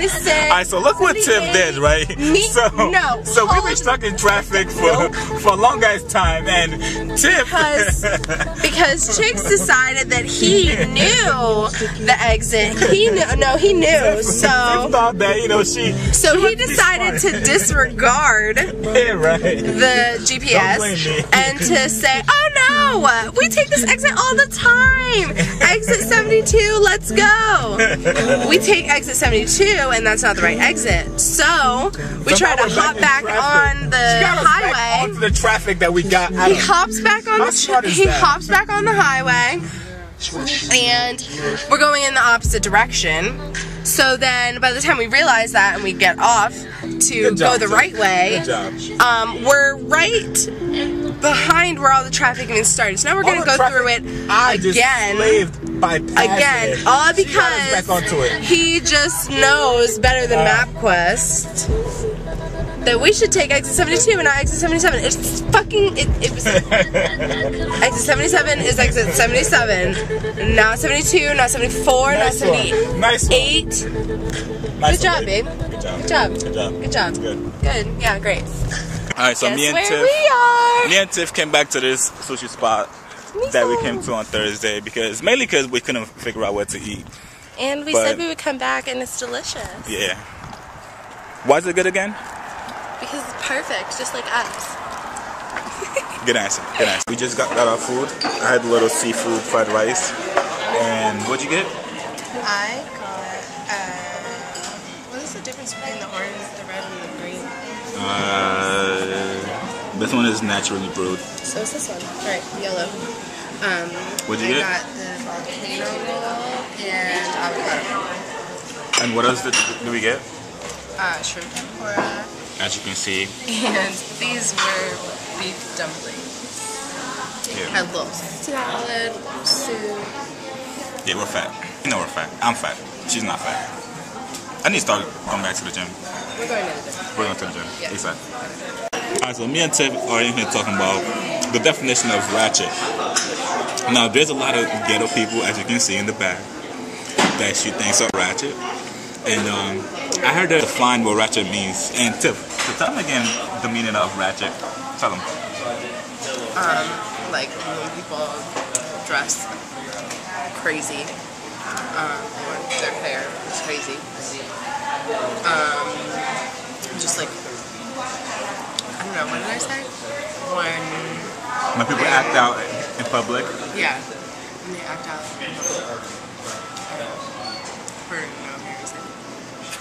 76. Alright, so look what Tiff did, right? So we were stuck in traffic for a long ass time, and Tiff because Chicks decided that he knew the exit. He knew. So Tiff thought that So he decided to disregard the GPS and to say, "Oh no, we take this exit all the time. Exit 72, let's go." We take exit 72, and that's not the right exit. So we try to hop back on the highway. Back onto the traffic that we got. He hops back on the highway, and we're going in the opposite direction. So then, by the time we realize that and we get off to go the right way, we're right behind where all the traffic even started. So now we're going to go through it again. All because he just knows better than MapQuest that we should take exit 72 and not exit 77. It's fucking, it was, exit 77 is exit 77, not 72, not 74, not 78. Nice Good job, babe. Good job. Good. Yeah, great. Alright, so me and Tiff came back to this sushi spot that we came to on Thursday mainly because we couldn't figure out what to eat. And we said we would come back, and it's delicious. Yeah. Why is it good again? Because it's perfect, just like us. Good answer. We just got our food. I had a little seafood fried rice. And what'd you get? I got, what is the difference between the orange, the red, and the green? This one is naturally brewed. So is this one. Right, yellow. What'd you get? I got the volcano roll and avocado. And what else did we get? Shrimp tempura. As you can see. And these were beef dumplings. Yeah. Had a little salad, soup. Yeah, we're fat. You know we're fat. I'm fat. She's not fat. I need to start going back to the gym. We're going to the gym. We're going to the gym. Yeah. Exactly. Alright, so me and Tiff are in here talking about the definition of ratchet. Now, there's a lot of ghetto people, as you can see in the back, that she thinks are ratchet. And I heard her define what ratchet means. And Tiff, so tell them again the meaning of ratchet. Tell them. Like when people dress crazy, or their hair is crazy. Just like, I don't know, what did I say? When people act out in public. Yeah, when they act out in public. For no reason.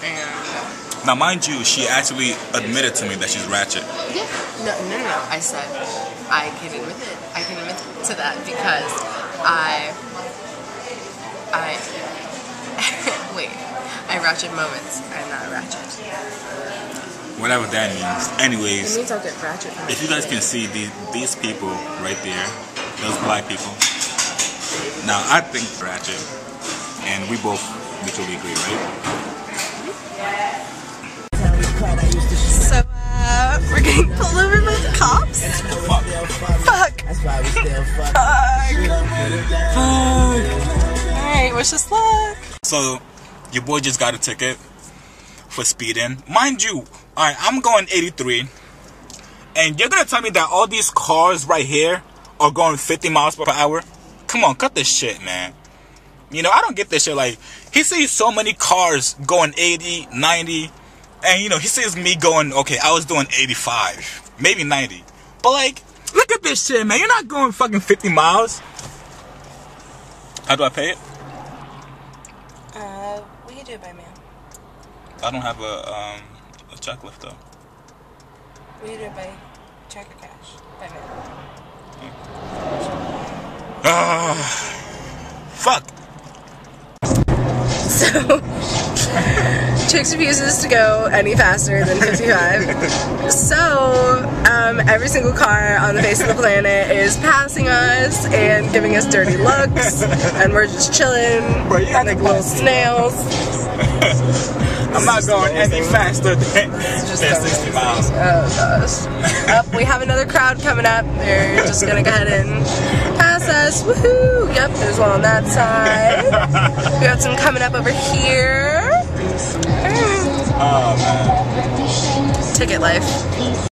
And now, mind you, she actually admitted to me that she's ratchet. yeah, no. I said I can admit it. I can admit to that because wait, I ratchet moments. I'm not ratchet. Whatever that means. Anyways, It means I'll get ratchet. if you guys can see these people right there, those black people. Now, I think ratchet, and we both mutually agree, right? So, we're getting pulled over by the cops. Fuck. Alright, wish us luck. So, your boy just got a ticket for speeding. Mind you, alright, I'm going 83. And you're gonna tell me that all these cars right here are going 50 miles per hour? Come on, cut this shit, man. You know, I don't get this shit. Like, he sees so many cars going 80, 90. And, you know, he sees me going, okay, I was doing 85, maybe 90. But, like, look at this shit, man. You're not going fucking 50 miles. How do I pay it? We can do it by mail. I don't have a checklist, though. We can do it by check or cash. By mail. Fuck. So, Chicks refuses to go any faster than 55. So, every single car on the face of the planet is passing us and giving us dirty looks, and we're just chilling like little snails. I'm not going any faster than 60 miles. Oh gosh. We have another crowd coming up. They're just gonna go ahead and pass us. Woohoo! Yep, there's one on that side. We got some coming up over here. Oh, man. Ticket life.